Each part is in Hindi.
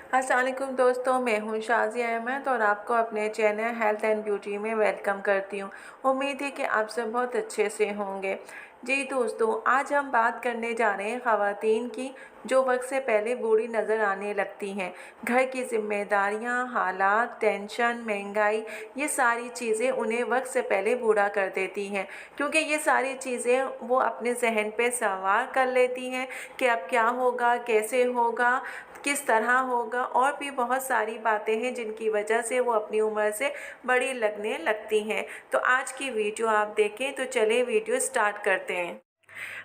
अस्सलाम वालेकुम दोस्तों, मैं हूँ शाज़िया अहमद और आपको अपने चैनल हेल्थ एंड ब्यूटी में वेलकम करती हूँ। उम्मीद है कि आप सब बहुत अच्छे से होंगे। जी दोस्तों, आज हम बात करने जा रहे हैं ख़वातीन की जो वक्त से पहले बूढ़ी नज़र आने लगती हैं। घर की ज़िम्मेदारियाँ, हालात, टेंशन, महंगाई, ये सारी चीज़ें उन्हें वक्त से पहले बूढ़ा कर देती हैं, क्योंकि ये सारी चीज़ें वो अपने जहन पे सवार कर लेती हैं कि अब क्या होगा, कैसे होगा, किस तरह होगा, और भी बहुत सारी बातें हैं जिनकी वजह से वो अपनी उम्र से बड़ी लगने लगती हैं। तो आज की वीडियो आप देखें, तो चलिए वीडियो स्टार्ट करते हैं।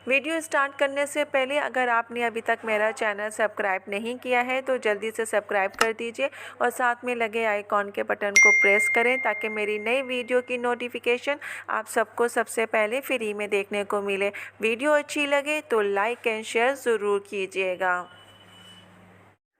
वीडियो स्टार्ट करने से पहले अगर आपने अभी तक मेरा चैनल सब्सक्राइब नहीं किया है तो जल्दी से सब्सक्राइब कर दीजिए और साथ में लगे आइकॉन के बटन को प्रेस करें ताकि मेरी नई वीडियो की नोटिफिकेशन आप सबको सबसे पहले फ्री में देखने को मिले। वीडियो अच्छी लगे तो लाइक एंड शेयर ज़रूर कीजिएगा।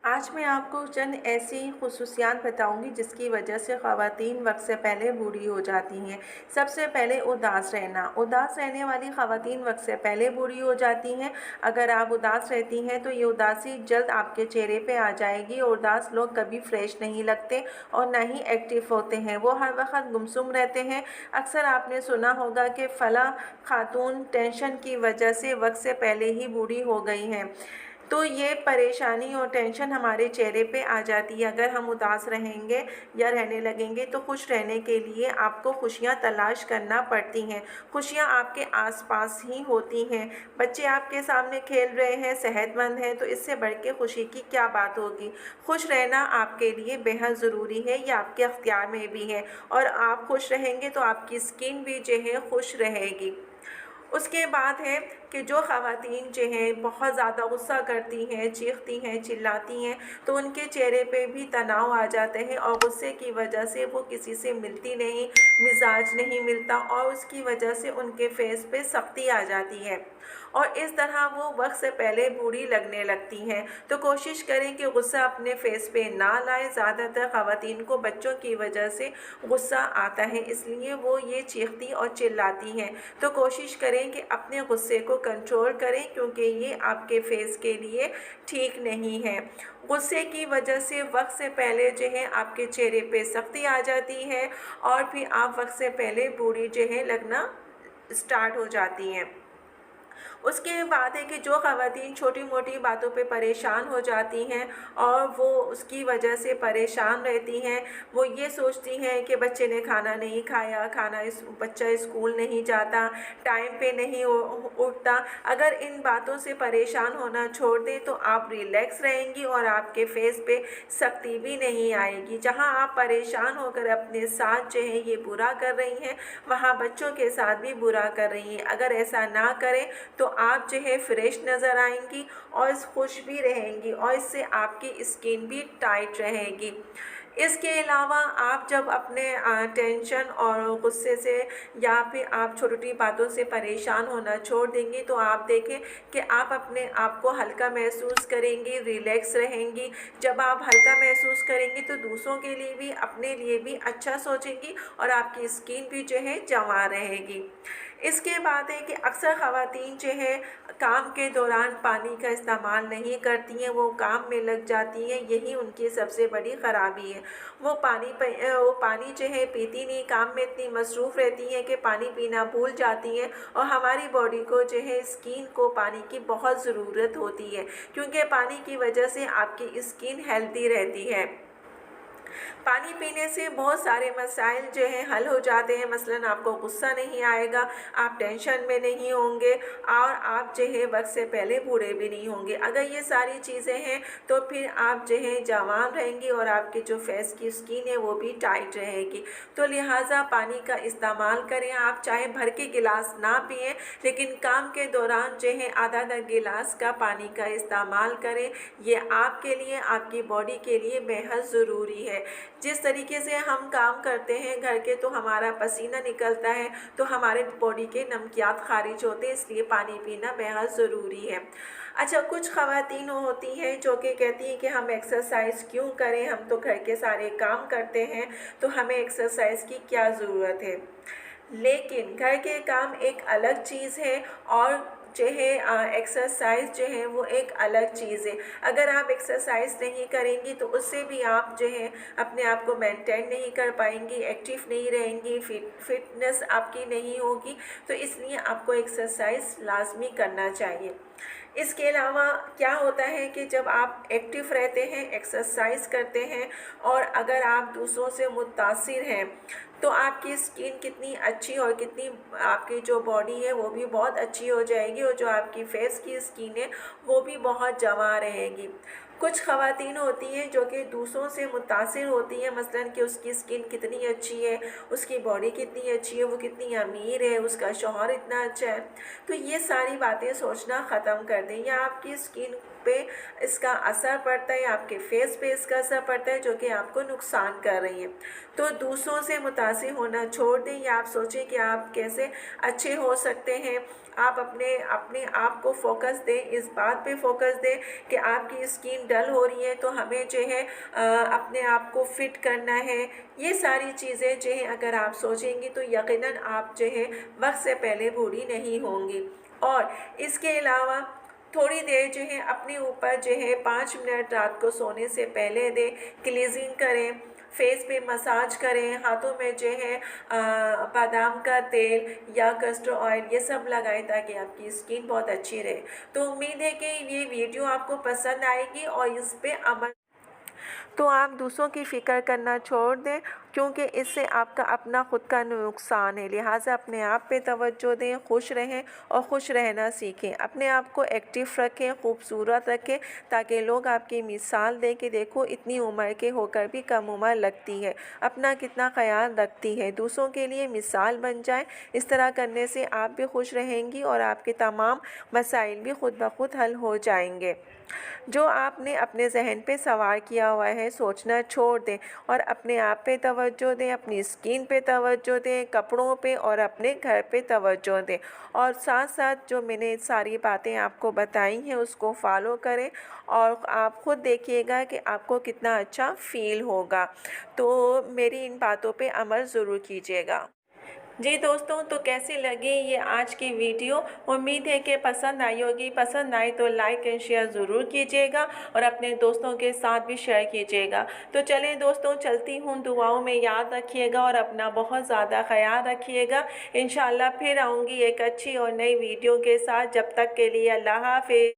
आज मैं आपको चंद ऐसी खुसूसियात बताऊंगी जिसकी वजह से ख़वातीन वक्त से पहले बूढ़ी हो जाती हैं। सबसे पहले उदास रहना। उदास रहने वाली ख़वातीन वक्त से पहले बूढ़ी हो जाती हैं। अगर आप उदास रहती हैं तो ये उदासी जल्द आपके चेहरे पे आ जाएगी। और उदास लोग कभी फ्रेश नहीं लगते और ना ही एक्टिव होते हैं, वो हर वक्त गुमसुम रहते हैं। अक्सर आपने सुना होगा कि फ़ला खातून टेंशन की वजह से वक्त से पहले ही बूढ़ी हो गई हैं। तो ये परेशानी और टेंशन हमारे चेहरे पे आ जाती है। अगर हम उदास रहेंगे या रहने लगेंगे तो खुश रहने के लिए आपको खुशियाँ तलाश करना पड़ती हैं। खुशियाँ आपके आसपास ही होती हैं। बच्चे आपके सामने खेल रहे हैं, सेहतमंद हैं, तो इससे बढ़ के खुशी की क्या बात होगी। खुश रहना आपके लिए बेहद ज़रूरी है, ये आपके अख्तियार में भी है। और आप खुश रहेंगे तो आपकी स्किन भी जो है खुश रहेगी। उसके बाद है कि जो ख़वातीन जो हैं बहुत ज़्यादा गुस्सा करती हैं, चीखती हैं, चिल्लाती हैं, तो उनके चेहरे पे भी तनाव आ जाते हैं और गुस्से की वजह से वो किसी से मिलती नहीं, मिजाज नहीं मिलता और उसकी वजह से उनके फेस पे सख्ती आ जाती है और इस तरह वो वक्त से पहले बूढ़ी लगने लगती हैं। तो कोशिश करें कि गुस्सा अपने फेस पे ना लाएं। ज़्यादातर ख़वातीन को बच्चों की वजह से गुस्सा आता है, इसलिए वो ये चीखती और चिल्लाती हैं। तो कोशिश करें कि अपने गुस्से को कंट्रोल करें, क्योंकि ये आपके फेस के लिए ठीक नहीं है। गुस्से की वजह से वक्त से पहले जो है आपके चेहरे पे सख्ती आ जाती है और फिर आप वक्त से पहले बूढ़ी जो है लगना स्टार्ट हो जाती हैं। उसके बाद है कि जो ख़वातीन छोटी मोटी बातों पे परेशान हो जाती हैं और वो उसकी वजह से परेशान रहती हैं, वो ये सोचती हैं कि बच्चे ने खाना नहीं खाया, बच्चा स्कूल नहीं जाता, टाइम पे नहीं उठता। अगर इन बातों से परेशान होना छोड़ दें तो आप रिलैक्स रहेंगी और आपके फेस पे सख्ती भी नहीं आएगी। जहाँ आप परेशान होकर अपने साथ जो है ये बुरा कर रही हैं, वहाँ बच्चों के साथ भी बुरा कर रही हैं। अगर ऐसा ना करें तो आप जो है फ्रेश नज़र आएंगी और खुश भी रहेंगी और इससे आपकी स्किन भी टाइट रहेगी। इसके अलावा आप जब अपने टेंशन और गुस्से से या फिर आप छोटी बातों से परेशान होना छोड़ देंगी तो आप देखें कि आप अपने आप को हल्का महसूस करेंगी, रिलैक्स रहेंगी। जब आप हल्का महसूस करेंगी तो दूसरों के लिए भी, अपने लिए भी अच्छा सोचेंगी और आपकी स्किन भी जो है जवां रहेगी। इसके बाद है कि अक्सर ख़वातीन जो है काम के दौरान पानी का इस्तेमाल नहीं करती हैं, वो काम में लग जाती हैं, यही उनकी सबसे बड़ी ख़राबी है। वो पानी जो है पीती नहीं, काम में इतनी मसरूफ़ रहती हैं कि पानी पीना भूल जाती हैं। और हमारी बॉडी को जो है, स्किन को पानी की बहुत ज़रूरत होती है, क्योंकि पानी की वजह से आपकी स्किन हेल्दी रहती है। पानी पीने से बहुत सारे मसाइल जो हैं हल हो जाते हैं। मसलन आपको गुस्सा नहीं आएगा, आप टेंशन में नहीं होंगे और आप जो है वक्त से पहले बूढ़े भी नहीं होंगे। अगर ये सारी चीज़ें हैं तो फिर आप जो है जवान रहेंगी और आपके जो फेस की स्किन है वो भी टाइट रहेगी। तो लिहाजा पानी का इस्तेमाल करें। आप चाहे भर के गिलास ना पिएँ, लेकिन काम के दौरान जो है आधा आधा गिलास का पानी का इस्तेमाल करें। ये आपके लिए, आपकी बॉडी के लिए बेहद ज़रूरी है। जिस तरीके से हम काम करते हैं घर के, तो हमारा पसीना निकलता है तो हमारे बॉडी के नमकियात खारिज होते हैं, इसलिए पानी पीना बेहद ज़रूरी है। अच्छा, कुछ ख़वातीन होती हैं जो कि कहती हैं कि हम एक्सरसाइज क्यों करें, हम तो घर के सारे काम करते हैं, तो हमें एक्सरसाइज की क्या ज़रूरत है। लेकिन घर के काम एक अलग चीज़ है और जो है एक्सरसाइज जो है वो एक अलग चीज़ है। अगर आप एक्सरसाइज नहीं करेंगी तो उससे भी आप जो है अपने आप को मेंटेन नहीं कर पाएंगी, एक्टिव नहीं रहेंगी, फिटनेस आपकी नहीं होगी। तो इसलिए आपको एक्सरसाइज लाजमी करना चाहिए। इसके अलावा क्या होता है कि जब आप एक्टिव रहते हैं, एक्सरसाइज करते हैं और अगर आप दूसरों से मुतासिर हैं तो आपकी स्किन कितनी अच्छी और कितनी आपकी जो बॉडी है वो भी बहुत अच्छी हो जाएगी और जो आपकी फेस की स्किन है वो भी बहुत जमा रहेगी। कुछ ख़वातीन होती हैं जो कि दूसरों से मुतासिर होती हैं, मसलन कि उसकी स्किन कितनी अच्छी है, उसकी बॉडी कितनी अच्छी है, वो कितनी अमीर है, उसका शौहर इतना अच्छा है। तो ये सारी बातें सोचना ख़त्म कर दें। या आपकी स्किन पे इसका असर पड़ता है, आपके फेस पे इसका असर पड़ता है जो कि आपको नुकसान कर रही है। तो दूसरों से मुतासिर होना छोड़ दें या आप सोचें कि आप कैसे अच्छे हो सकते हैं। आप अपने अपने आप को फोकस दें, इस बात पे फोकस दें कि आपकी स्किन डल हो रही है तो हमें जो है अपने आप को फिट करना है। ये सारी चीज़ें जो है अगर आप सोचेंगी तो यकीनन आप जो है वक्त से पहले बूढ़ी नहीं होंगी। और इसके अलावा थोड़ी देर जो है अपने ऊपर जो है 5 मिनट रात को सोने से पहले दें, क्लीजिंग करें, फेस पे मसाज करें, हाथों में जो है बादाम का तेल या कस्टर ऑयल ये सब लगाएं ताकि आपकी स्किन बहुत अच्छी रहे। तो उम्मीद है कि ये वीडियो आपको पसंद आएगी और इस पे अमल तो आप दूसरों की फ़िक्र करना छोड़ दें, क्योंकि इससे आपका अपना ख़ुद का नुकसान है। लिहाजा अपने आप पे तवज्जो दें, खुश रहें और खुश रहना सीखें। अपने आप को एक्टिव रखें, खूबसूरत रखें ताकि लोग आपकी मिसाल दें कि देखो इतनी उम्र के होकर भी कम उम्र लगती है, अपना कितना ख़याल रखती है, दूसरों के लिए मिसाल बन जाए। इस तरह करने से आप भी खुश रहेंगी और आपके तमाम मसाइल भी ख़ुद ब खुद हल हो जाएंगे। जो आपने अपने जहन पे सवार किया हुआ है सोचना छोड़ दें और अपने आप पे तवज्जो दें, अपनी स्किन पे तवज्जो दें, कपड़ों पे और अपने घर पे तवज्जो दें। और साथ साथ जो मैंने सारी बातें आपको बताई हैं उसको फॉलो करें और आप ख़ुद देखिएगा कि आपको कितना अच्छा फ़ील होगा। तो मेरी इन बातों पे अमल ज़रूर कीजिएगा। जी दोस्तों, तो कैसी लगी ये आज की वीडियो? उम्मीद है कि पसंद आई होगी। पसंद आए तो लाइक एंड शेयर ज़रूर कीजिएगा और अपने दोस्तों के साथ भी शेयर कीजिएगा। तो चलें दोस्तों, चलती हूँ, दुआओं में याद रखिएगा और अपना बहुत ज़्यादा ख्याल रखिएगा। इंशाअल्लाह फिर आऊँगी एक अच्छी और नई वीडियो के साथ। जब तक के लिए अल्लाह हाफ़िज़।